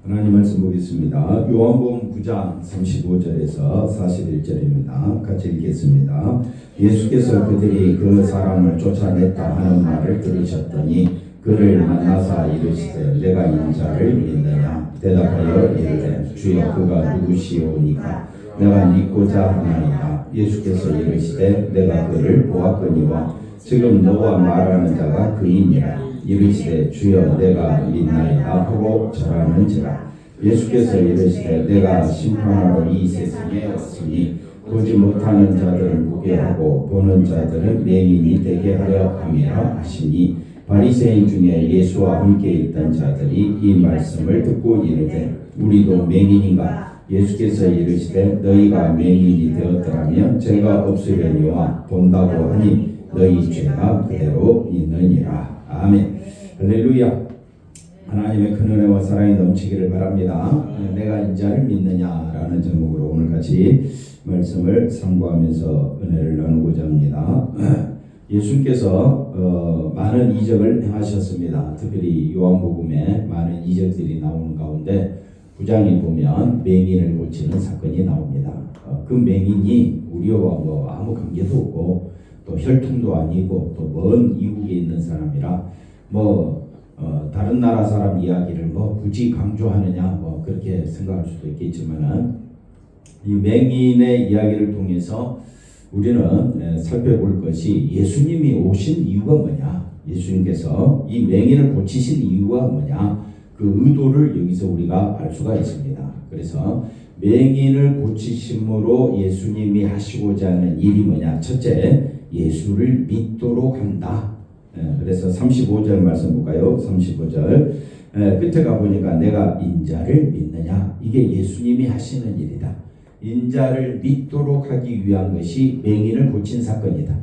하나님 말씀 보겠습니다. 요한복음 9장 35절에서 41절입니다. 같이 읽겠습니다. 예수께서 그들이 그 사람을 쫓아냈다 하는 말을 들으셨더니 그를 만나사 이르시되 내가 인자를 믿느냐? 대답하여 이르되 주여 그가 누구시오니까 내가 믿고자 하나이다. 예수께서 이르시되 내가 그를 보았거니와 지금 너와 말하는 자가 그이니라. 이르시되 주여 내가 믿나이다 하고 절하는지라. 예수께서 이르시되 내가 심판하러 이 세상에 왔으니 보지 못하는 자들은 보게 하고 보는 자들은 맹인이 되게 하려 함이라 하시니 바리새인 중에 예수와 함께 있던 자들이 이 말씀을 듣고 이르되 우리도 맹인인가? 예수께서 이르시되 너희가 맹인이 되었더라면 죄가 없으려니와 본다고 하니 너희 죄가 그대로 있느니라. 아멘. 할렐루야. 하나님의 큰 은혜와 사랑이 넘치기를 바랍니다. 내가 인자를 믿느냐라는 제목으로 오늘 같이 말씀을 상고하면서 은혜를 나누고자 합니다. 예수님께서 많은 이적을 행하셨습니다. 특별히 요한복음에 많은 이적들이 나오는 가운데 9장에 보면 맹인을 고치는 사건이 나옵니다. 그 맹인이 우리와 아무 관계도 없고 또 혈통도 아니고 또 먼 이국에 있는 사람이라 다른 나라 사람 이야기를 굳이 강조하느냐 그렇게 생각할 수도 있겠지만은 이 맹인의 이야기를 통해서 우리는 살펴볼 것이 예수님이 오신 이유가 뭐냐, 예수님께서 이 맹인을 고치신 이유가 뭐냐, 그 의도를 여기서 우리가 알 수가 있습니다. 그래서 맹인을 고치심으로 예수님이 하시고자 하는 일이 뭐냐? 첫째, 예수를 믿도록 한다. 그래서 35절 말씀 볼까요? 35절 끝에 가보니까 내가 인자를 믿느냐? 이게 예수님이 하시는 일이다. 인자를 믿도록 하기 위한 것이 맹인을 고친 사건이다.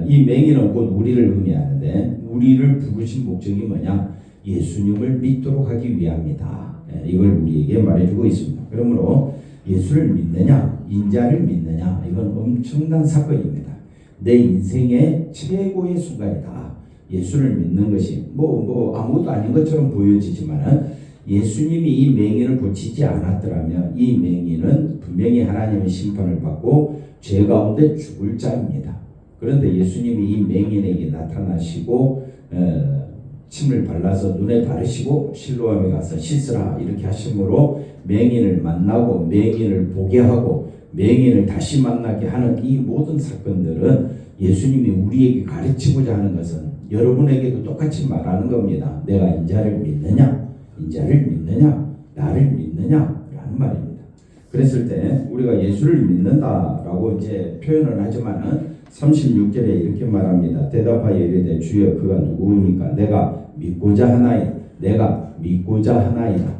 이 맹인은 곧 우리를 의미하는데 우리를 부르신 목적이 뭐냐? 예수님을 믿도록 하기 위함이다. 이걸 우리에게 말해주고 있습니다. 그러므로 예수를 믿느냐, 인자를 믿느냐, 이건 엄청난 사건입니다. 내 인생의 최고의 순간이다. 예수를 믿는 것이 아무것도 아닌 것처럼 보여지지만 예수님이 이 맹인을 고치지 않았더라면 이 맹인은 분명히 하나님의 심판을 받고 죄 가운데 죽을 자입니다. 그런데 예수님이 이 맹인에게 나타나시고 침을 발라서 눈에 바르시고 실로암에 가서 씻으라 이렇게 하심으로 맹인을 만나고 맹인을 보게 하고 맹인을 다시 만나게 하는 이 모든 사건들은 예수님이 우리에게 가르치고자 하는 것은 여러분에게도 똑같이 말하는 겁니다. 내가 인자를 믿느냐? 인자를 믿느냐? 나를 믿느냐? 라는 말입니다. 그랬을 때 우리가 예수를 믿는다라고 이제 표현을 하지만은 36절에 이렇게 말합니다. 대답하여 이르되 주여 그가 누구입니까? 내가 믿고자 하나이다. 내가 믿고자 하나이다.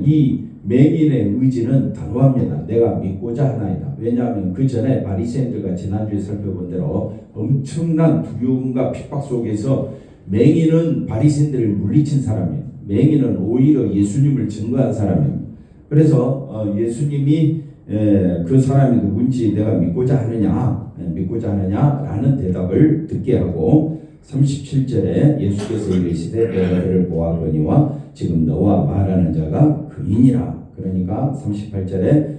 이 맹인의 의지는 단호합니다. 내가 믿고자 하나이다. 왜냐하면 그 전에 바리새인들과 지난주에 살펴본 대로 엄청난 두려움과 핍박 속에서 맹인은 바리새인들을 물리친 사람이에요. 맹인은 오히려 예수님을 증거한 사람입니다. 그래서 예수님이 그 사람이 누군지 내가 믿고자 하느냐 라는 대답을 듣게 하고 37절에 예수께서 이르시되 내가 그를 보았거니와 지금 너와 말하는 자가 그이니라. 그러니까 38절에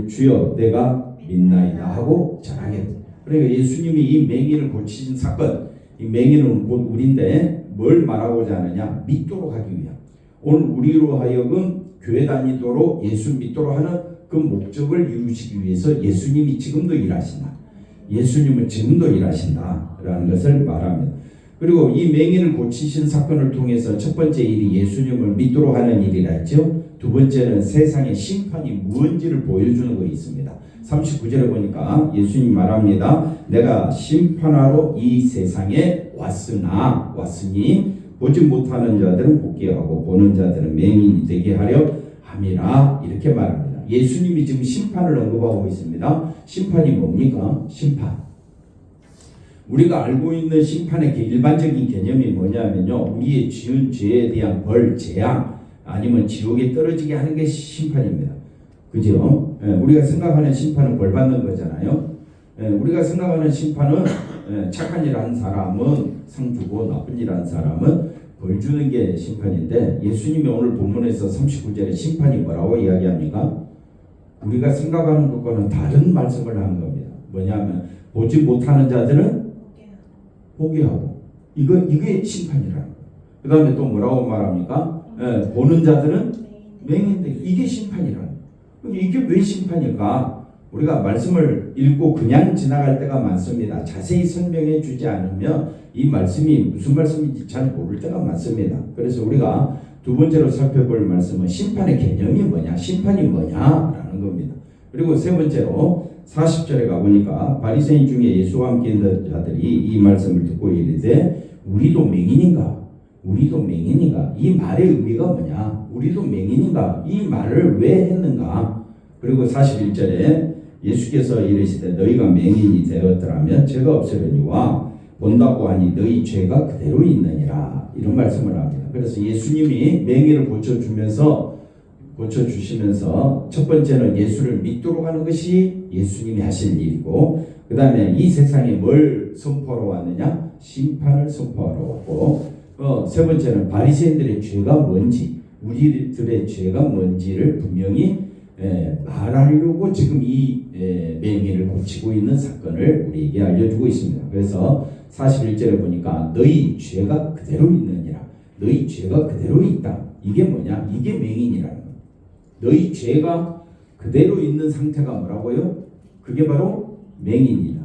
주여 내가 믿나이다 하고 절하겠다. 그러니까 예수님이 이 맹인을 고치신 사건, 이 맹인은 곧 우리인데 뭘 말하고자 하느냐? 믿도록 하기 위함. 오늘 우리로 하여금 교회 다니도록 예수 믿도록 하는 그 목적을 이루시기 위해서 예수님이 지금도 일하신다. 예수님은 지금도 일하신다라는 것을 말합니다. 그리고 이 맹인을 고치신 사건을 통해서 첫 번째 일이 예수님을 믿도록 하는 일이라 했죠. 두 번째는 세상의 심판이 무언지를 보여주는 것이 있습니다. 39절에 보니까 예수님 말합니다. 내가 심판하러 이 세상에 왔으니 보지 못하는 자들은 보게 하고 보는 자들은 맹인이 되게 하려 함이라 이렇게 말합니다. 예수님이 지금 심판을 언급하고 있습니다. 심판이 뭡니까? 심판. 우리가 알고 있는 심판의 일반적인 개념이 뭐냐면요. 우리의 지은 죄에 대한 벌, 재앙 아니면 지옥에 떨어지게 하는 게 심판입니다. 그죠? 우리가 생각하는 심판은 벌 받는 거잖아요. 우리가 생각하는 심판은 착한 일 한 사람은 상 주고 나쁜 일 한 사람은 벌 주는 게 심판인데 예수님이 오늘 본문에서 39절에 심판이 뭐라고 이야기합니까? 우리가 생각하는 것과는 다른 말씀을 하는 겁니다. 뭐냐면 보지 못하는 자들은 보게 하고 이게 심판이라는 거예요. 그 다음에 또 뭐라고 말합니까? 보는 자들은 맹인데 이게 심판이라는 거예요. 이게 왜 심판일까? 우리가 말씀을 읽고 그냥 지나갈 때가 많습니다. 자세히 설명해 주지 않으면 이 말씀이 무슨 말씀인지 잘 모를 때가 많습니다. 그래서 우리가 두 번째로 살펴볼 말씀은 심판의 개념이 뭐냐, 심판이 뭐냐라는 겁니다. 그리고 세 번째로 40절에 가보니까 바리새인 중에 예수와 함께 있는 자들이 이 말씀을 듣고 이르되 우리도 맹인인가? 우리도 맹인인가? 이 말의 의미가 뭐냐? 우리도 맹인인가? 이 말을 왜 했는가? 그리고 41절에 예수께서 이르시되 너희가 맹인이 되었더라면 죄가 없으려니와 본다고 하니 너희 죄가 그대로 있느니라 이런 말씀을 합니다. 그래서 예수님이 맹인을 고쳐주시면서 첫 번째는 예수를 믿도록 하는 것이 예수님이 하실 일이고 그 다음에 이 세상에 뭘 선포하러 왔느냐? 심판을 선포하러 왔고 세 번째는 바리새인들의 죄가 뭔지 우리들의 죄가 뭔지를 분명히 말하려고 지금 이 맹인을 고치고 있는 사건을 우리에게 알려주고 있습니다. 그래서 41절에 보니까 너희 죄가 그대로 있느니라. 너희 죄가 그대로 있다. 이게 뭐냐? 이게 맹인이라는 거예요. 너희 죄가 그대로 있는 상태가 뭐라고요? 그게 바로 맹인이다.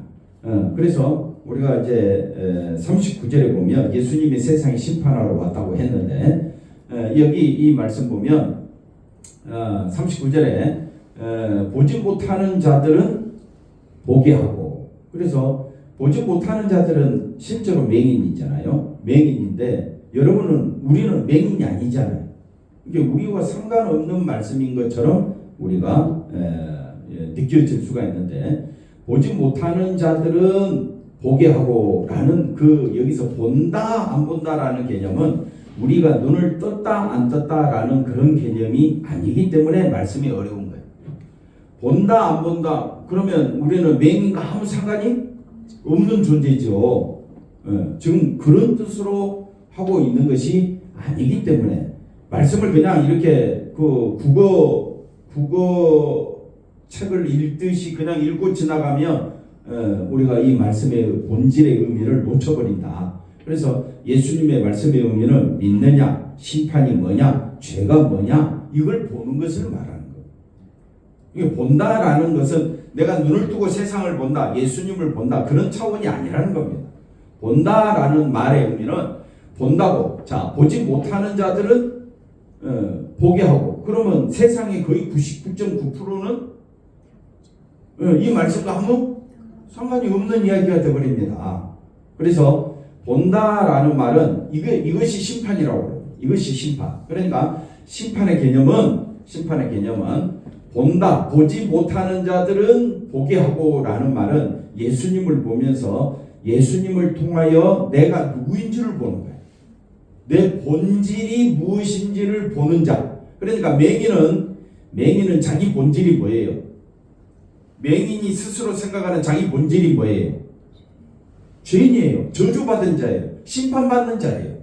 그래서 우리가 이제 39절에 보면 예수님이 세상에 심판하러 왔다고 했는데 여기 이 말씀 보면 39절에 보지 못하는 자들은 보게 하고 그래서 보지 못하는 자들은 실제로 맹인이잖아요. 맹인인데 여러분은 우리는 맹인이 아니잖아요. 이게 우리와 상관없는 말씀인 것처럼 우리가 느껴질 수가 있는데 보지 못하는 자들은 보게 하고 라는 여기서 본다 안 본다라는 개념은 우리가 눈을 떴다 안 떴다라는 그런 개념이 아니기 때문에 말씀이 어려운 거예요. 본다 안 본다 그러면 우리는 맹인과 아무 상관이 없는 존재죠. 지금 그런 뜻으로 하고 있는 것이 아니기 때문에 말씀을 그냥 이렇게 국어 책을 읽듯이 그냥 읽고 지나가면 우리가 이 말씀의 본질의 의미를 놓쳐버린다. 그래서 예수님의 말씀의 의미는 믿느냐, 심판이 뭐냐, 죄가 뭐냐 이걸 보는 것을 말하는 거예요. 이게 본다라는 것은 내가 눈을 뜨고 세상을 본다, 예수님을 본다 그런 차원이 아니라는 겁니다. 본다라는 말의 의미는 본다고 자 보지 못하는 자들은 보게 하고 그러면 세상의 거의 99.9%는 이 말씀과 아무 상관이 없는 이야기가 되어버립니다. 그래서 본다라는 말은 이것이 심판이라고 해요. 이것이 심판. 그러니까 심판의 개념은 본다, 보지 못하는 자들은 보게 하고라는 말은 예수님을 보면서 예수님을 통하여 내가 누구인지를 보는 거예요. 내 본질이 무엇인지를 보는 자. 그러니까 맹인은 자기 본질이 뭐예요? 맹인이 스스로 생각하는 자기 본질이 뭐예요? 죄인이에요. 저주받은 자예요. 심판받는 자예요.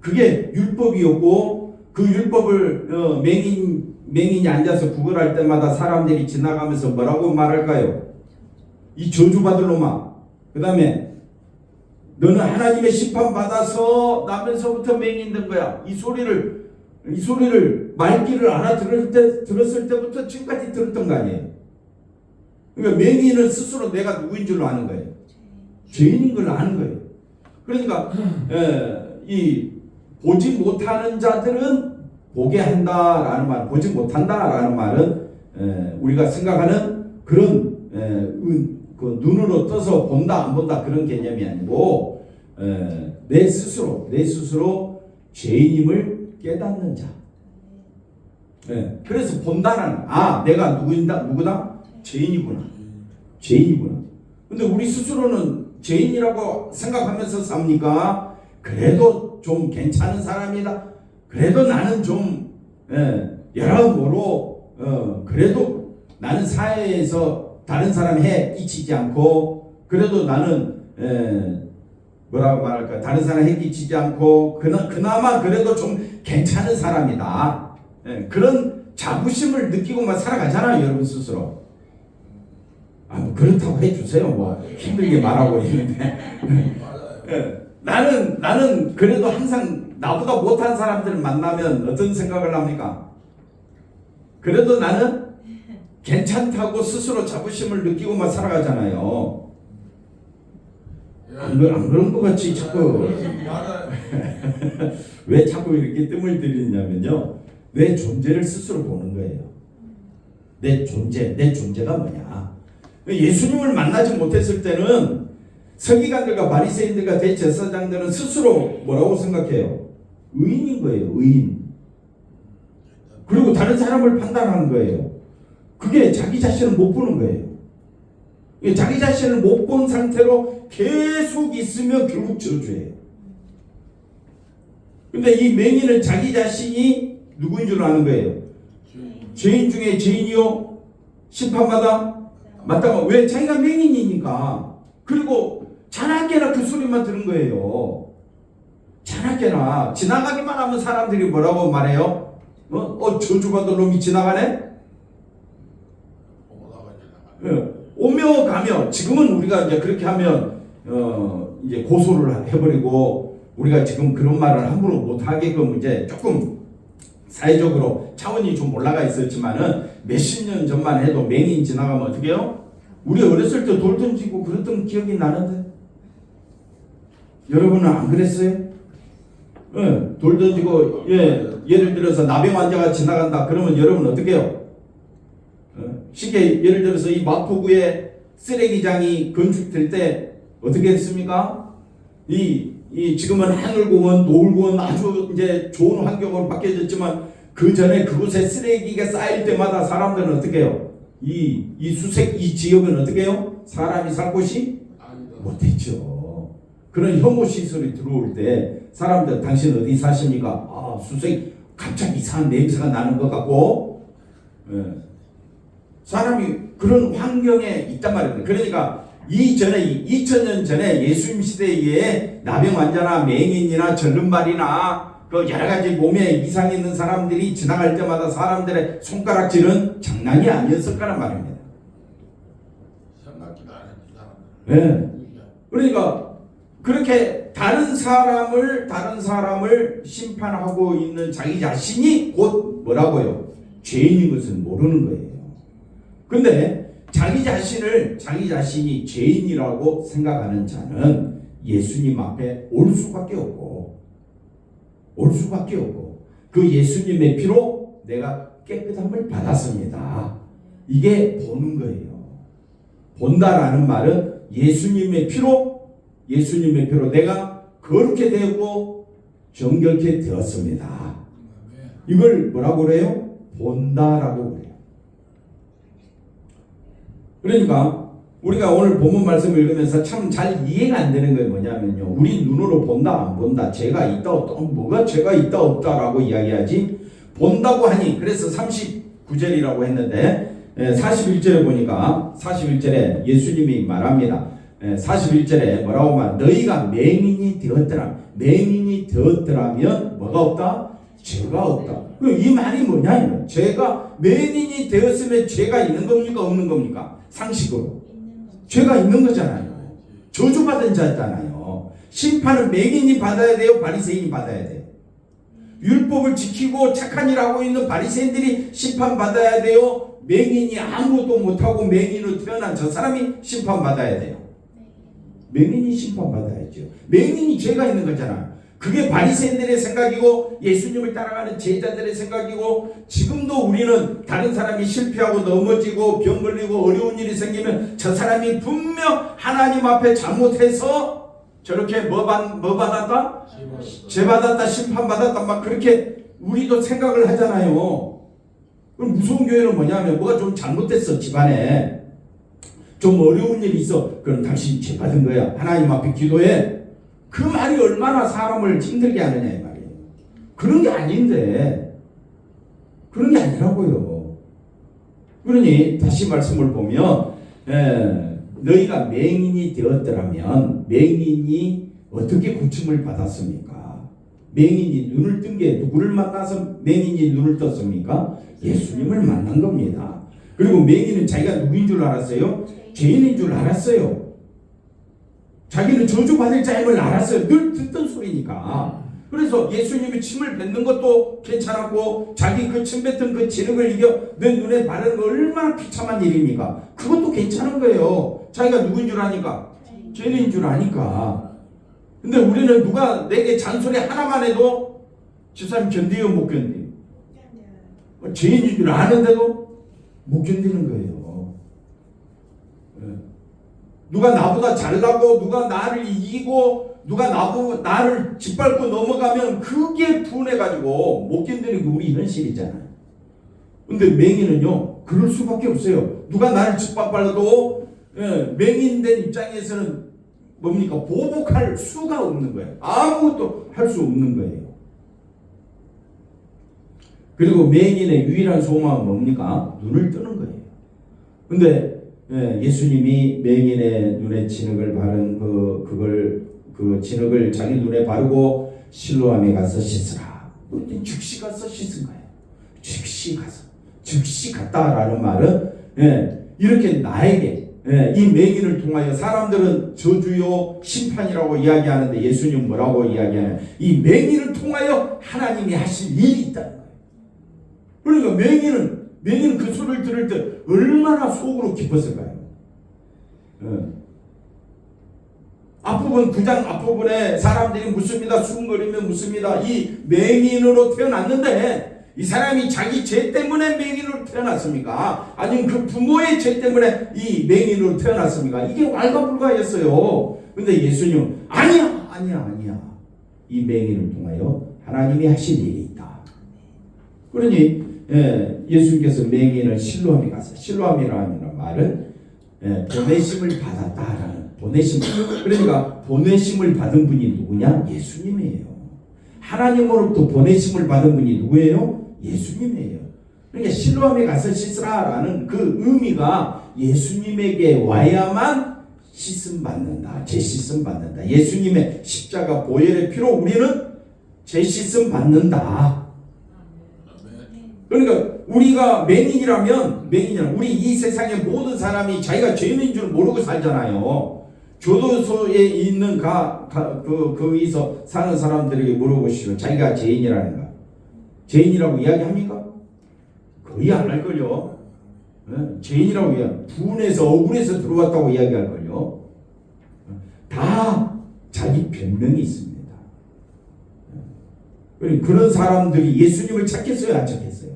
그게 율법이었고 그 율법을 맹인이 앉아서 구걸할 때마다 사람들이 지나가면서 뭐라고 말할까요? 이 저주받을 놈아. 그 다음에 너는 하나님의 심판받아서 나면서부터 맹인 된 거야. 이 소리를 말귀를 들었을 때부터 지금까지 들었던 거 아니에요. 그러니까 맹인은 스스로 내가 누구인 줄로 아는 거예요. 죄인인 걸 아는 거예요. 그러니까 이 보지 못하는 자들은 보게 한다라는 말, 보지 못한다라는 말은 우리가 생각하는 그런 그 눈으로 떠서 본다 안 본다 그런 개념이 아니고 내 스스로 죄인임을 깨닫는 자. 그래서 본다는 내가 누구다? 죄인이구나. 근데 우리 스스로는 죄인이라고 생각하면서 삽니까? 그래도 좀 괜찮은 사람이다. 그래도 나는 좀 여러모로 그래도 나는 사회에서 다른 사람 끼치지 않고 그래도 나는 뭐라고 말할까? 다른 사람 해끼치지 않고 그나마 그래도 좀 괜찮은 사람이다. 예, 그런 자부심을 느끼고만 살아가잖아요, 여러분 스스로. 뭐 그렇다고 해주세요. 뭐 힘들게 말하고 있는데. 예, 나는 그래도 항상 나보다 못한 사람들을 만나면 어떤 생각을 합니까? 그래도 나는 괜찮다고 스스로 자부심을 느끼고만 살아가잖아요. 안 그런 것 같이 자꾸 왜 자꾸 이렇게 뜸을 들이냐면요, 내 존재를 스스로 보는 거예요. 내 존재가 뭐냐. 예수님을 만나지 못했을 때는 서기관들과 바리새인들과 대제사장들은 스스로 뭐라고 생각해요? 의인인 거예요. 의인. 그리고 다른 사람을 판단하는 거예요. 그게 자기 자신을 못 보는 거예요. 자기 자신을 못 본 상태로 계속 있으면 결국 저주예요. 근데 이 맹인은 자기 자신이 누구인 줄 아는 거예요. 죄인 중에 죄인이요 심판받아 마땅하. 왜? 자기가 맹인이니까. 그리고 자나깨나 그 소리만 들은 거예요. 자나깨나 지나가기만 하면 사람들이 뭐라고 말해요? 저주받은 놈이 지나가네? 오며 가며. 지금은 우리가 이제 그렇게 하면 이제 고소를 해버리고 우리가 지금 그런 말을 함부로 못하게끔 이제 조금 사회적으로 차원이 좀 올라가 있었지만은 몇십 년 전만 해도 맹인 지나가면 어떻게 해요? 우리 어렸을 때 돌 던지고 그랬던 기억이 나는데 여러분은 안 그랬어요? 예, 돌 던지고 예를 들어서 나병 환자가 지나간다 그러면 여러분 어떻게 해요? 쉽게 예를 들어서 이 마포구에 쓰레기장이 건축될 때 어떻게 했습니까? 지금은 하늘공원, 노을공원 아주 이제 좋은 환경으로 바뀌어졌지만 그 전에 그곳에 쓰레기가 쌓일 때마다 사람들은 어떻게 해요? 이 수색 이 지역은 어떻게 해요? 사람이 살 곳이 못했죠. 그런 혐오 시설이 들어올 때 사람들 당신 어디 사십니까? 수색 갑자기 이상한 냄새가 나는 것 같고 사람이 그런 환경에 있단 말입니다. 그러니까 2000년 전에 예수님 시대에 나병 환자나 맹인이나 절름발이나 그 여러 가지 몸에 이상이 있는 사람들이 지나갈 때마다 사람들의 손가락질은 장난이 아니었을 거란 말입니다. 네. 그러니까 그렇게 다른 사람을 심판하고 있는 자기 자신이 곧 뭐라고요? 죄인인 것을 모르는 거예요. 근데 자기 자신이 죄인이라고 생각하는 자는 예수님 앞에 올 수밖에 없고 그 예수님의 피로 내가 깨끗함을 받았습니다. 이게 보는 거예요. 본다라는 말은 예수님의 피로 내가 거룩게 되었고 정결케 되었습니다. 이걸 뭐라고 그래요? 본다라고 그래요. 그러니까 우리가 오늘 본문 말씀을 읽으면서 참 잘 이해가 안 되는 게 뭐냐면요, 우리 눈으로 본다 안 본다, 죄가 있다 없다, 뭐가 죄가 있다 없다라고 이야기하지, 본다고 하니. 그래서 39절이라고 했는데 41절에 보니까 41절에 예수님이 말합니다. 41절에 뭐라고 말? 너희가 맹인이 되었더라면 뭐가 없다? 죄가 없다. 이 말이 뭐냐? 죄가 맹인이 되었으면 죄가 있는 겁니까 없는 겁니까? 상식으로 죄가 있는 거잖아요. 저주받은 자잖아요. 심판은 맹인이 받아야 돼요? 바리새인이 받아야 돼요? 율법을 지키고 착한 일 하고 있는 바리새인들이 심판받아야 돼요? 맹인이 아무것도 못하고 맹인으로 태어난 저 사람이 심판받아야 돼요? 맹인이 심판받아야죠. 맹인이 죄가 있는 거잖아요. 그게 바리새인들의 생각이고 예수님을 따라가는 제자들의 생각이고, 지금도 우리는 다른 사람이 실패하고 넘어지고 병 걸리고 어려운 일이 생기면 저 사람이 분명 하나님 앞에 잘못해서 저렇게 뭐 받았다? 죄 받았다, 심판 받았다, 막 그렇게 우리도 생각을 하잖아요. 그럼 무서운 교회는 뭐냐면 뭐가 좀 잘못됐어, 집안에 좀 어려운 일이 있어, 그럼 당신 죄 받은 거야, 하나님 앞에 기도해. 그 말이 얼마나 사람을 힘들게 하느냐 이 말이에요. 그런 게 아닌데, 그런 게 아니라고요. 그러니 다시 말씀을 보면 너희가 맹인이 되었더라면, 맹인이 어떻게 고침을 받았습니까? 맹인이 눈을 뜬 게 누구를 만나서 맹인이 눈을 떴습니까? 예수님을 만난 겁니다. 그리고 맹인은 자기가 누구인 줄 알았어요? 죄인인 줄 알았어요. 자기는 저주받을 자임을 알았어요. 늘 듣던 소리니까. 그래서 예수님이 침을 뱉는 것도 괜찮았고, 자기 그 침 뱉은 그 진흙을 이겨 내 눈에 바르는 거 얼마나 비참한 일입니까? 그것도 괜찮은 거예요. 자기가 누구인 줄 아니까, 죄인인 줄 아니까. 근데 우리는 누가 내게 잔소리 하나만 해도 집사님 견디요, 못 견디요? 죄인인 줄 아는데도 못 견디는 거예요. 누가 나보다 잘나고 누가 나를 이기고 누가 나를 짓밟고 넘어가면 그게 분해가지고 못 견디는 게 우리 현실이잖아요. 근데 맹인은요 그럴 수밖에 없어요. 누가 나를 짓밟아도 맹인된 입장에서는 뭡니까? 보복할 수가 없는 거예요. 아무것도 할 수 없는 거예요. 그리고 맹인의 유일한 소망은 뭡니까? 눈을 뜨는 거예요. 근데 예수님이 맹인의 눈에 진흙을 바른 그 진흙을 자기 눈에 바르고 실로암에 가서 씻으라. 그런데 즉시 가서 씻은 거예요. 즉시 갔다라는 말은 이렇게 나에게 이 맹인을 통하여 사람들은 저주요 심판이라고 이야기하는데 예수님 뭐라고 이야기하냐? 이 맹인을 통하여 하나님이 하실 일이 있다는 거예요. 그러니까 맹인은 그 소리를 들을 때 얼마나 속으로 기뻤을까요? 앞부분 9장 앞부분에 사람들이 묻습니다. 수군거리며 묻습니다. 이 맹인으로 태어났는데 이 사람이 자기 죄 때문에 맹인으로 태어났습니까? 아니면 그 부모의 죄 때문에 이 맹인으로 태어났습니까? 이게 왈가불가였어요. 근데 예수님은 아니야. 이 맹인을 통하여 하나님이 하실 일이 있다. 그러니 예수님께서 맹인을 실로암에 가서, 실로암이라는 말은 보내심을 받았다라는 그러니까 보내심을 받은 분이 누구냐? 예수님이에요. 하나님으로부터 보내심을 받은 분이 누구예요? 예수님이에요. 그러니까 실로암에 가서 씻으라라는 그 의미가 예수님에게 와야만 씻음 받는다. 제 씻음 받는다. 예수님의 십자가 보혈의 피로 우리는 제 씻음 받는다. 그러니까 우리가 맹인이라면 우리 이 세상의 모든 사람이 자기가 죄인인 줄 모르고 살잖아요. 교도소에 있는 거기서 사는 사람들에게 물어보시면 자기가 죄인이라는가? 죄인이라고 이야기합니까? 거의 안 할걸요. 죄인이라고 분해서 억울해서 들어왔다고 이야기할걸요. 다 자기 변명이 있습니다. 그런 사람들이 예수님을 찾겠어요? 안 찾겠어요?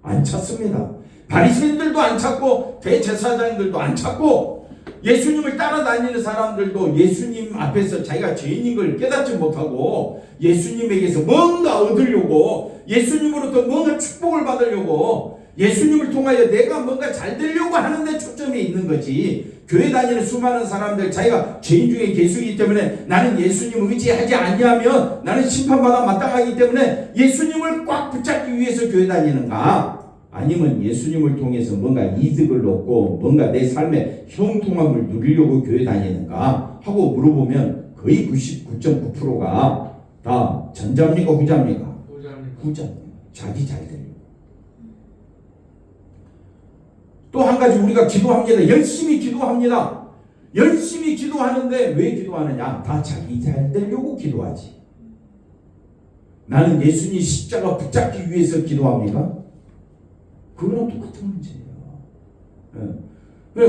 안 찾습니다. 바리새인들도 안 찾고 대제사장들도 안 찾고 예수님을 따라다니는 사람들도 예수님 앞에서 자기가 죄인인 걸 깨닫지 못하고 예수님에게서 뭔가 얻으려고, 예수님으로부터 뭔가 축복을 받으려고, 예수님을 통하여 내가 뭔가 잘 되려고 하는데 초점이 있는 거지. 교회 다니는 수많은 사람들 자기가 죄인 중에 개수이기 때문에 나는 예수님 의지하지 않냐면 나는 심판받아 마땅하기 때문에 예수님을 꽉 붙잡기 위해서 교회 다니는가? 아니면 예수님을 통해서 뭔가 이득을 얻고 뭔가 내 삶의 형통함을 누리려고 교회 다니는가 하고 물어보면 거의 99.9%가 다 전자입니까? 후자입니까? 후자입니다. 자기 잘 되려고. 또 한 가지 우리가 기도합니다. 열심히 기도합니다. 열심히 기도하는데 왜 기도하느냐? 다 자기 잘 되려고 기도하지. 나는 예수님 십자가 붙잡기 위해서 기도합니까? 그거랑 똑같은 문제예요.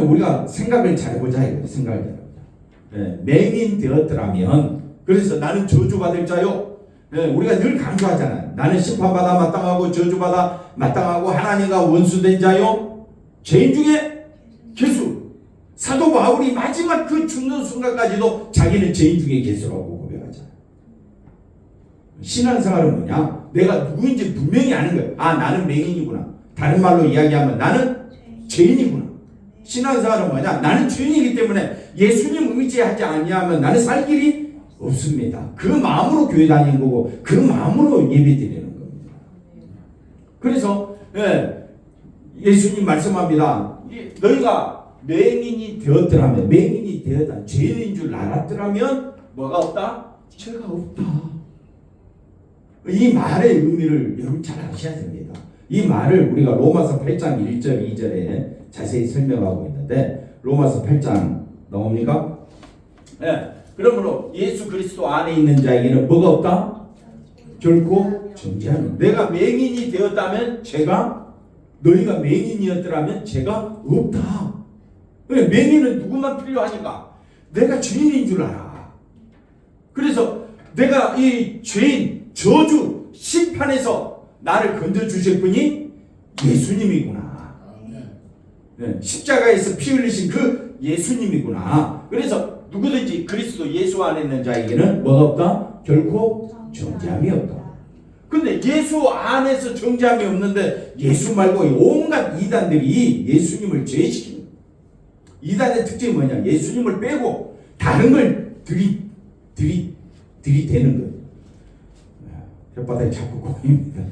우리가 생각을 잘해보자 이거예요. 생각을 잘해보자. 맹인 되었더라면, 그래서 나는 저주받을 자요. 우리가 늘 강조하잖아요. 나는 심판받아 마땅하고 저주받아 마땅하고 하나님과 원수된 자요. 죄인 중에 개수. 사도 바울이 마지막 그 죽는 순간까지도 자기는 죄인 중에 개수라고 고백하잖아요. 신앙생활은 뭐냐? 내가 누구인지 분명히 아는 거예요. 나는 맹인이구나. 다른 말로 이야기하면 나는 죄인이구나. 신앙생활은 뭐냐? 나는 죄인이기 때문에 예수님 의지하지 아니하면 나는 살 길이 없습니다. 그 마음으로 교회 다니는 거고 그 마음으로 예배 드리는 겁니다. 그래서 예수님 말씀합니다. 너희가 맹인이 되었다 죄인인 줄 알았더라면 뭐가 없다? 죄가 없다. 이 말의 의미를 여러분 잘 아셔야 됩니다. 이 말을 우리가 로마서 8장 1절 2절에 자세히 설명하고 있는데 로마서 8장 나옵니까? 네. 그러므로 예수 그리스도 안에 있는 자에게는 뭐가 없다? 결코 정죄하는. 내가 맹인이 되었다면 죄가, 너희가 맹인이었더라면 죄가 없다. 맹인은 누구만 필요하니까? 내가 죄인인 줄 알아. 그래서 내가 이 죄인, 저주, 심판에서 나를 건져주실 분이 예수님이구나. 네, 십자가에서 피 흘리신 그 예수님이구나. 그래서 누구든지 그리스도 예수 안에 있는 자에게는 뭐가 없다? 결코 정죄함이 없다. 근데 예수 안에서 정죄함이 없는데 예수 말고 온갖 이단들이 예수님을 죄시키는 거예요. 이단의 특징이 뭐냐? 예수님을 빼고 다른 걸 들이대는 거예요. 혓바닥이 자꾸 꼬입니다.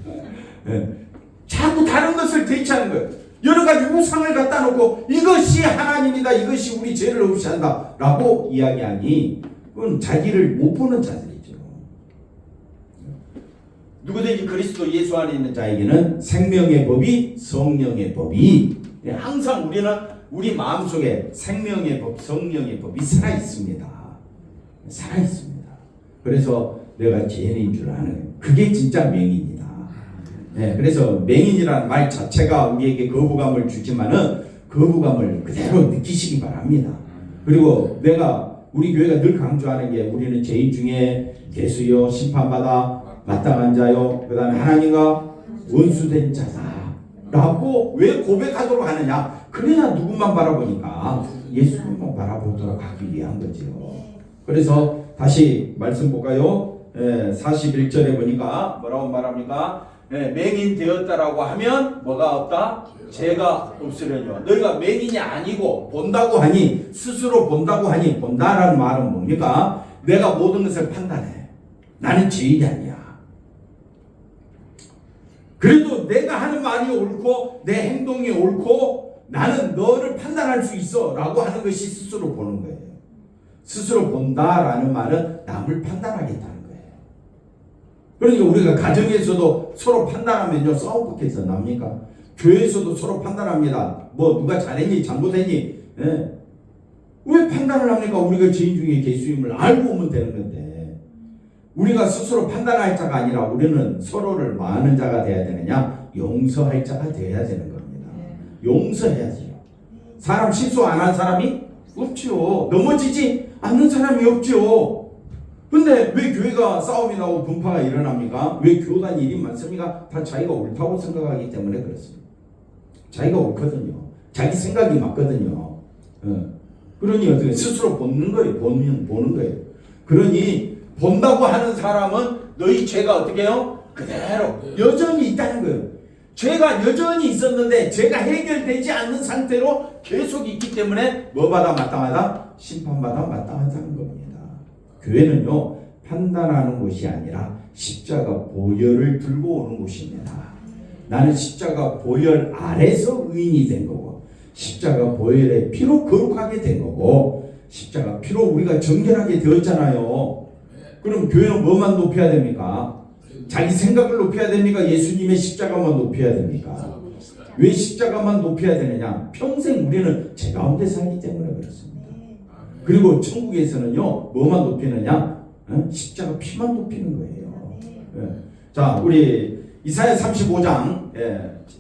자꾸 다른 것을 대체하는 거예요. 여러 가지 우상을 갖다 놓고 이것이 하나님이다, 이것이 우리 죄를 없애한다 라고 이야기하니 그건 자기를 못 보는 자들이죠. 누구든지 그리스도 예수 안에 있는 자에게는 생명의 법이, 성령의 법이, 항상 우리는 우리 마음속에 생명의 법, 성령의 법이 살아있습니다. 살아있습니다. 그래서 내가 죄인인 줄 아는, 그게 진짜 맹인이다. 네, 그래서 맹인이라는 말 자체가 우리에게 거부감을 주지만은 거부감을 그대로 느끼시기 바랍니다. 그리고 우리 교회가 늘 강조하는 게 우리는 죄인 중에 개수요, 심판받아 마땅한 자요, 그 다음에 하나님과 원수된 자다 라고 왜 고백하도록 하느냐? 그래야 누구만 바라보니까 예수님만 바라보도록 하기 위한 거죠. 그래서 다시 말씀 볼까요? 41절에 보니까 뭐라고 말합니까? 맹인 되었다라고 하면 뭐가 없다? 죄가 없으려니와. 너희가 맹인이 아니고 본다고 하니, 스스로 본다고 하니, 본다라는 말은 뭡니까? 내가 모든 것을 판단해. 나는 죄인이 아니야. 그래도 내가 하는 말이 옳고 내 행동이 옳고 나는 너를 판단할 수 있어 라고 하는 것이 스스로 보는 거예요. 스스로 본다라는 말은 남을 판단하겠다는 거예요. 그러니까 우리가 가정에서도 서로 판단하면요 싸움밖에서 납니까? 교회에서도 서로 판단합니다. 뭐 누가 잘했니 잘못했니. 왜 판단을 합니까? 우리가 죄인 중에 개수임을 알고 오면 되는 건데 우리가 스스로 판단할 자가 아니라 우리는 서로를 뭐 하는 자가 되어야 되느냐? 용서할 자가 되어야 되는 겁니다. 용서해야지요. 사람 실수 안 한 사람이 없지요. 넘어지지 않는 사람이 없지요. 근데 왜 교회가 싸움이 나고 분파가 일어납니까? 왜 교단 일이 많습니까? 다 자기가 옳다고 생각하기 때문에 그렇습니다. 자기가 옳거든요. 자기 생각이 맞거든요. 그러니 어떻게 스스로 보는 거예요. 보는 거예요. 그러니 본다고 하는 사람은 너희 죄가 어떻게 해요? 그대로 여전히 있다는 거예요. 죄가 여전히 있었는데 죄가 해결되지 않는 상태로 계속 있기 때문에 뭐받아 마땅하다? 심판받아 마땅하다는 겁니다. 교회는요 판단하는 곳이 아니라 십자가 보혈을 들고 오는 곳입니다. 나는 십자가 보혈 아래서 의인이 된 거고 십자가 보혈의 피로 거룩하게 된 거고 십자가 피로 우리가 정결하게 되었잖아요. 그럼 교회는 뭐만 높여야 됩니까? 자기 생각을 높여야 됩니까? 예수님의 십자가만 높여야 됩니까? 왜 십자가만 높여야 되느냐? 평생 우리는 죄 가운데 살기 때문에 그렇습니다. 그리고 천국에서는요 뭐만 높이느냐? 십자가 피만 높이는 거예요. 자, 우리 이사야 35장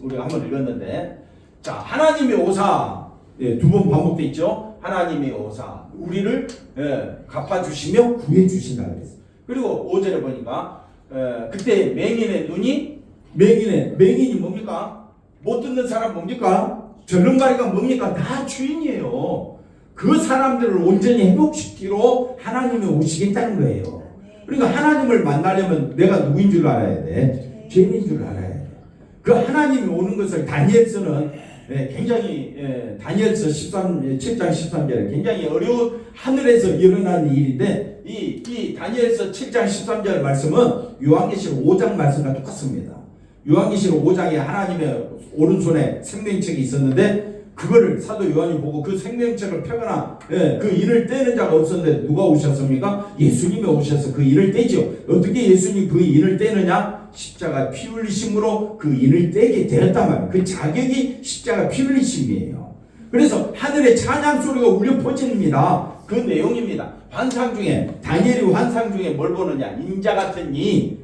우리가 한번 읽었는데, 자 하나님의 오사 두 번 반복돼 있죠. 하나님의 오사 우리를 갚아주시며 구해주신다 그랬어요. 그리고 5절에 보니까 그때 맹인의 눈이 맹인이 뭡니까? 못 듣는 사람 뭡니까? 절름발이가 뭡니까? 다 주인이에요. 그 사람들을 온전히 회복시키러 하나님이 오시겠다는 거예요. 그러니까 하나님을 만나려면 내가 누구인 줄 알아야 돼. 죄인인 줄 알아야 돼. 그 하나님이 오는 것을 다니엘서는 굉장히 다니엘서 7장 13절에 굉장히 어려운 하늘에서 일어나는 일인데 이 다니엘서 7장 13절 말씀은 요한계시록 5장 말씀과 똑같습니다. 요한계시록 5장에 하나님의 오른손에 생명책이 있었는데 그거를 사도 요한이 보고 그 생명책을 펴거나 그 인을 떼는 자가 없었는데 누가 오셨습니까? 예수님이 오셔서 그 인을 떼죠. 어떻게 예수님 그 인을 떼느냐? 십자가 피 흘리심으로 그 인을 떼게 되었단 말이에요. 그 자격이 십자가 피 흘리심이에요. 그래서 하늘의 찬양 소리가 울려 퍼집니다. 그 내용입니다. 환상 중에 다니엘이 환상 중에 뭘 보느냐? 인자 같은 이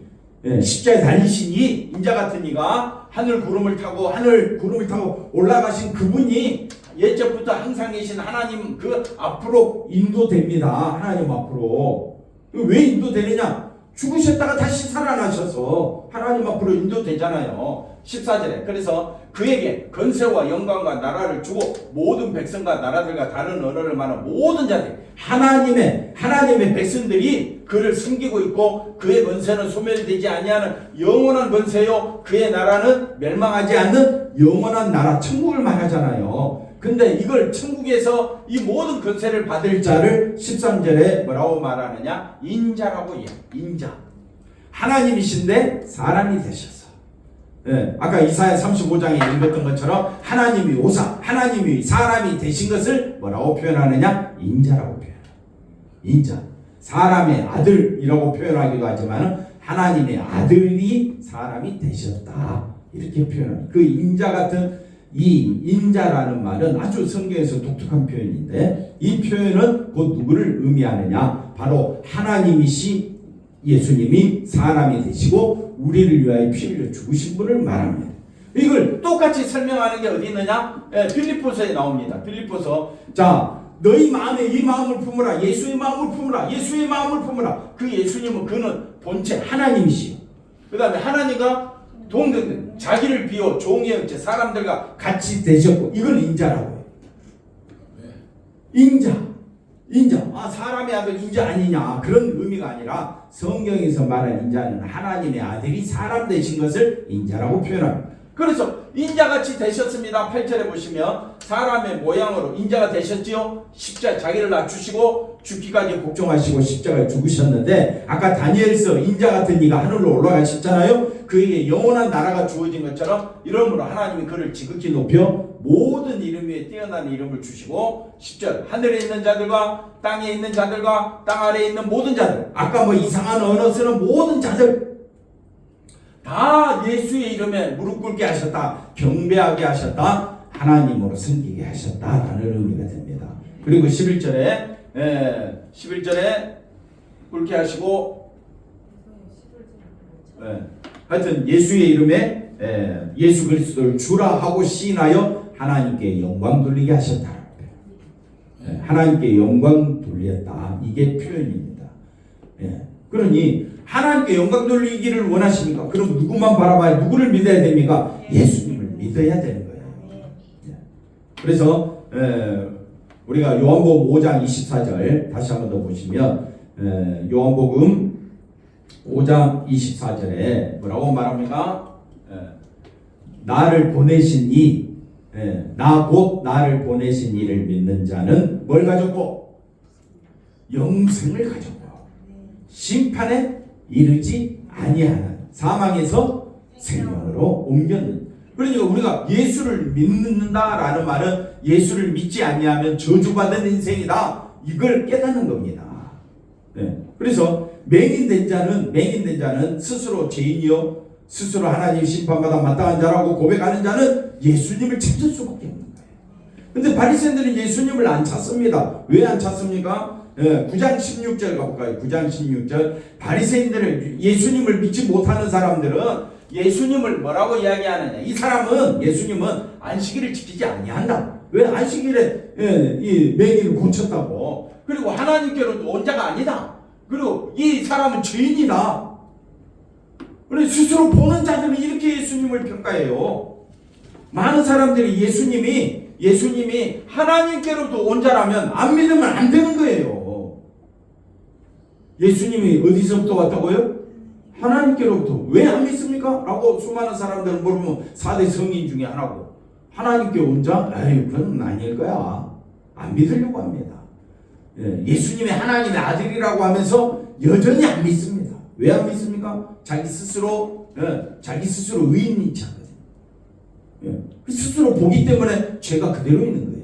십자가에 달리신 이 인자 같은 이가 하늘 구름을 타고 올라가신 그분이 예전부터 항상 계신 하나님 그 앞으로 인도됩니다. 하나님 앞으로. 왜 인도되느냐? 죽으셨다가 다시 살아나셔서 하나님 앞으로 인도되잖아요. 14절에 그래서 그에게 건세와 영광과 나라를 주고 모든 백성과 나라들과 다른 언어를 말하는 모든 자들 하나님의 백성들이 그를 섬기고 있고 그의 권세는 소멸되지 아니하는 영원한 권세요 그의 나라는 멸망하지 않는 영원한 나라 천국을 말하잖아요. 근데 이걸 천국에서 이 모든 권세를 받을 자를 13절에 뭐라고 말하느냐? 인자라고 해요. 인자. 하나님이신데 사람이 되셔서 아까 이사야 35장에 읽었던 것처럼 하나님이 오사 하나님이 사람이 되신 것을 뭐라고 표현하느냐? 인자라고 표현해요. 인자. 사람의 아들이라고 표현하기도 하지만 하나님의 아들이 사람이 되셨다 이렇게 표현합니다. 그 인자 같은 이 인자라는 말은 아주 성경에서 독특한 표현인데 이 표현은 곧 누구를 의미하느냐? 바로 하나님이시 예수님이 사람이 되시고 우리를 위하여 피 흘려 죽으신 분을 말합니다. 이걸 똑같이 설명하는 게 어디 있느냐? 빌립보서에 나옵니다. 빌립보서 자 너희 마음에 이 마음을 품으라. 예수의 마음을 품으라. 예수의 마음을 품으라. 그 예수님은 그는 본체 하나님이시요. 그 다음에 하나님과 동등 자기를 비워 종의 형체 사람들과 같이 되셨고 이걸 인자라고 해요. 인자. 사람의 아들 인자 아니냐 그런 의미가 아니라 성경에서 말하는 인자는 하나님의 아들이 사람 되신 것을 인자라고 표현합니다. 그래서 인자같이 되셨습니다. 8절에 보시면 사람의 모양으로 인자가 되셨지요. 십자가 자기를 낮추시고 죽기까지 복종하시고 십자가에 죽으셨는데 아까 다니엘서 인자 같은 이가 하늘로 올라가셨잖아요. 그에게 영원한 나라가 주어진 것처럼 이러므로 하나님이 그를 지극히 높여 모든 이름 위에 뛰어난 이름을 주시고 10절 하늘에 있는 자들과 땅에 있는 자들과 땅 아래에 있는 모든 자들 아까 뭐 이상한 언어 쓰는 모든 자들 다 예수의 이름에 무릎 꿇게 하셨다. 경배하게 하셨다. 하나님으로 섬기게 하셨다라는 의미가 됩니다. 그리고 11절에 꿇게 하시고 하여튼 예수의 이름에 예수 그리스도를 주라 하고 시인하여 하나님께 영광 돌리게 하셨다. 하나님께 영광 돌렸다. 이게 표현입니다. 그러니 하나님께 영광 돌리기를 원하십니까? 그럼 누구만 바라봐야 누구를 믿어야 됩니까? 예수님을 믿어야 되는 거예요. 그래서 우리가 요한복음 5장 24절 다시 한번 더 보시면 요한복음 5장 24절에 뭐라고 말합니까? 나를 보내신 이 나 곧 나를 보내신 이를 믿는 자는 뭘 가졌고? 영생을 가졌고 심판에 이르지 아니하는 사망에서 생명으로 옮겼는. 그러니까 우리가 예수를 믿는다라는 말은 예수를 믿지 아니하면 저주받은 인생이다. 이걸 깨닫는 겁니다. 그래서 맹인된 자는 스스로 죄인이요 스스로 하나님 심판받아 마땅한 자라고 고백하는 자는 예수님을 찾을 수밖에 없는 거예요. 근데 바리새인들은 예수님을 안 찾습니다. 왜 안 찾습니까? 9장 16절 가볼까요? 9장 16절 바리새인들은 예수님을 믿지 못하는 사람들은 예수님을 뭐라고 이야기하느냐? 이 사람은 예수님은 안식일을 지키지 아니한다. 왜? 안식일에 이 맹인을 고쳤다고. 그리고 하나님께로도 온 자가 아니다. 그리고 이 사람은 죄인이다. 그래서 스스로 보는 자들은 이렇게 예수님을 평가해요. 많은 사람들이 예수님이 하나님께로부터 온 자라면 안 믿으면 안 되는 거예요. 예수님이 어디서부터 왔다고요? 하나님께로부터. 왜 안 믿습니까? 라고 수많은 사람들은 물으면 4대 성인 중에 하나고 하나님께 온 자? 에이 그건 아닐 거야. 안 믿으려고 합니다. 예수님이 하나님의 아들이라고 하면서 여전히 안 믿습니다. 왜 안 믿습니까? 자기 스스로 의인인 척하거든요. 스스로 보기 때문에 죄가 그대로 있는 거예요.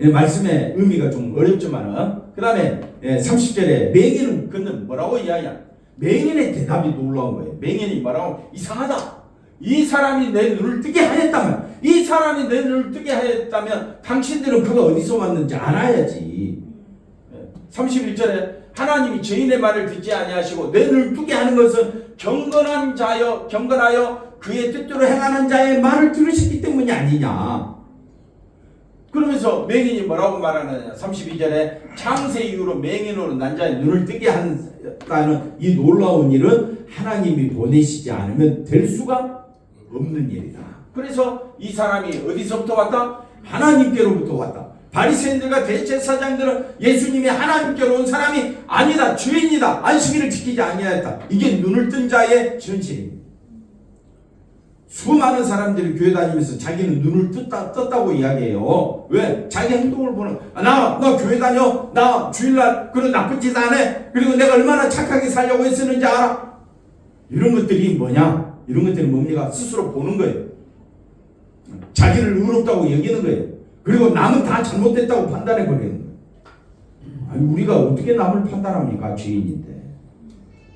예, 말씀의 의미가 좀 어렵지만은 그 다음에 30절에 맹인은 그는 뭐라고 이야기야? 맹인의 대답이 놀라운 거예요. 맹인이 뭐라고? 이상하다. 이 사람이 내 눈을 뜨게 하였다면, 이 사람이 내 눈을 뜨게 하였다면 당신들은 그가 어디서 왔는지 알아야지. 31절에 하나님이 죄인의 말을 듣지 아니하시고 내 눈을 뜨게 하는 것은 경건하여 그의 뜻대로 행하는 자의 말을 들으셨기 때문이 아니냐. 그러면서 맹인이 뭐라고 말하느냐. 32절에 창세 이후로 맹인으로 난 자의 눈을 뜨게 한다는 이 놀라운 일은 하나님이 보내시지 않으면 될 수가 없는 일이다. 그래서 이 사람이 어디서부터 왔다? 하나님께로부터 왔다. 바리새인들과 대제사장들은 예수님이 하나님께로 온 사람이 아니다, 죄인이다, 안식일을 지키지 아니하였다. 이게 눈을 뜬 자의 현실입니다. 수많은 사람들이 교회 다니면서 자기는 눈을 떴다고 이야기해요. 왜? 자기 행동을 보는, 나 교회 다녀, 나 주일날 그런 나쁜 짓 안 해, 그리고 내가 얼마나 착하게 살려고 했었는지 알아? 이런 것들이 뭐냐? 이런 것들이 뭡니까? 스스로 보는 거예요. 자기를 의롭다고 여기는 거예요. 그리고 남은 다 잘못됐다고 판단해 버리는 거예요. 아니, 우리가 어떻게 남을 판단합니까? 죄인인데.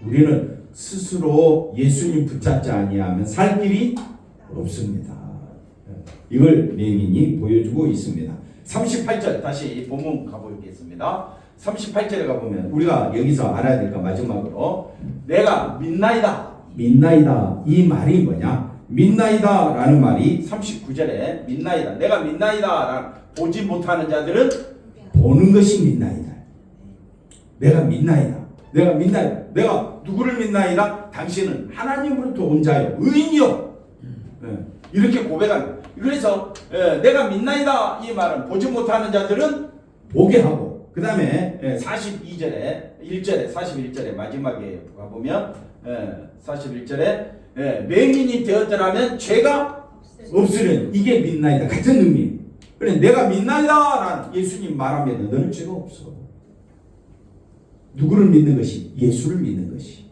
우리는 스스로 예수님 붙잡지 아니하면 살 길이 없습니다. 이걸 맹인이 보여주고 있습니다. 38절 다시 본문 가보겠습니다. 38절에 가보면 우리가 여기서 알아야 될 거 마지막으로 내가 믿나이다. 믿나이다. 이 말이 뭐냐? 믿나이다 라는 말이 39절에 믿나이다. 내가 믿나이다. 보지 못하는 자들은 보는 것이 믿나이다. 내가 믿나이다. 내가 믿나이다. 내가 누구를 믿나이다? 당신은 하나님으로부터 온 자요, 의인이요. 이렇게 고백하는. 그래서 내가 믿나이다 이 말은 보지 못하는 자들은 보게 하고, 그 다음에 42절에 41절에 마지막에 가보면 41절에 맹인이 되었더라면 죄가 없으려니. 이게 믿나이다 같은 의미. 그래, 내가 믿나이다 라는 예수님 말하면 너는 죄가 없어. 누구를 믿는 것이? 예수를 믿는 것이.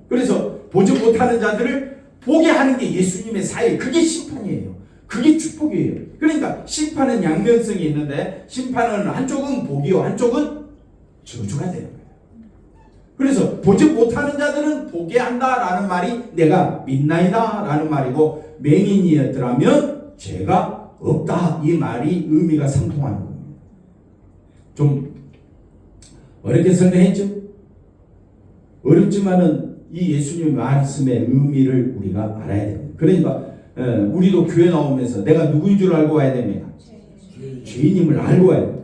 그래서 보지 못하는 자들을 보게 하는 게 예수님의 사역. 그게 심판이에요. 그게 축복이에요. 그러니까 심판은 양면성이 있는데, 심판은 한쪽은 복이요, 한쪽은 저주가 되는 거예요. 그래서 보지 못하는 자들은 보게 한다라는 말이 내가 믿나이다 라는 말이고, 맹인이었더라면 죄가 없다 이 말이 의미가 상통하는 겁니다. 좀 어렵게 설명했죠? 어렵지만은 이 예수님의 말씀의 의미를 우리가 알아야 됩니다. 그러니까 우리도 교회 나오면서 내가 누구인 줄 알고 와야 됩니다. 죄인임을 알고 와야 돼요.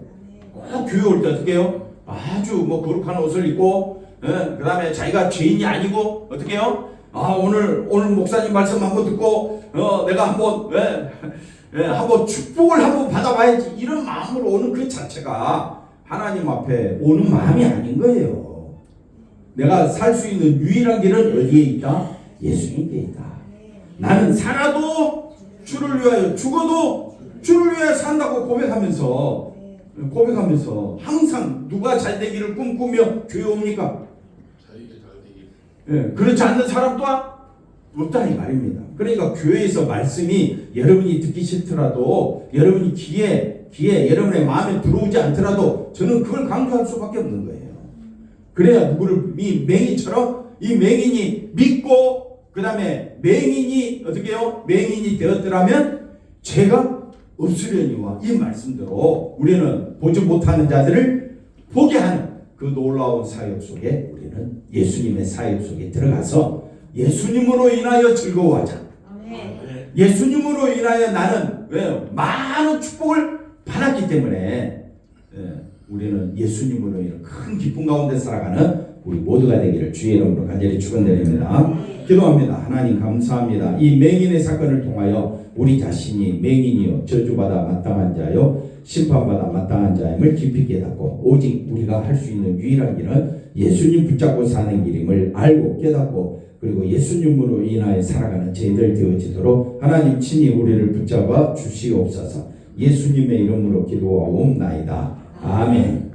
꼭 교회 올 때 어떻게 해요? 아주 뭐 거룩한 옷을 입고, 그 다음에 자기가 죄인이 아니고 어떻게 해요? 오늘 목사님 말씀 한번 듣고 내가 한번 축복을 한번 받아봐야지, 이런 마음으로 오는 그 자체가 하나님 앞에 오는 마음이 아닌 거예요. 내가 살 수 있는 유일한 길은 어디에 있다? 예수님께 있다. 나는 살아도 주를 위하여, 죽어도 주를 위하여 산다고 고백하면서 항상 누가 잘 되기를 꿈꾸며 교회 옵니까? 그렇지 않는 사람 또한 없다 이 말입니다. 그러니까 교회에서 말씀이 여러분이 듣기 싫더라도, 여러분이 귀에 여러분의 마음에 들어오지 않더라도 저는 그걸 강조할 수밖에 없는 거예요. 그래야 누구를, 이 맹인처럼 이 맹인이 믿고, 그 다음에 맹인이 어떻게 해요? 맹인이 되었더라면 죄가 없으려니와 이 말씀대로 우리는 보지 못하는 자들을 보게 하는 그 놀라운 사역 속에 우리는 예수님의 사역 속에 들어가서 예수님으로 인하여 즐거워하자. 예수님으로 인하여 나는 많은 축복을 받았기 때문에 우리는 예수님으로 인한 큰 기쁨 가운데 살아가는 우리 모두가 되기를 주의 이름으로 간절히 축원드립니다. 기도합니다. 하나님 감사합니다. 이 맹인의 사건을 통하여 우리 자신이 맹인이요, 저주받아 마땅한 자요, 심판받아 마땅한 자임을 깊이 깨닫고, 오직 우리가 할 수 있는 유일한 길은 예수님 붙잡고 사는 길임을 알고 깨닫고, 그리고 예수님으로 인하여 살아가는 저희들 되어지도록 하나님 친히 우리를 붙잡아 주시옵소서. 예수님의 이름으로 기도하옵나이다. 아멘.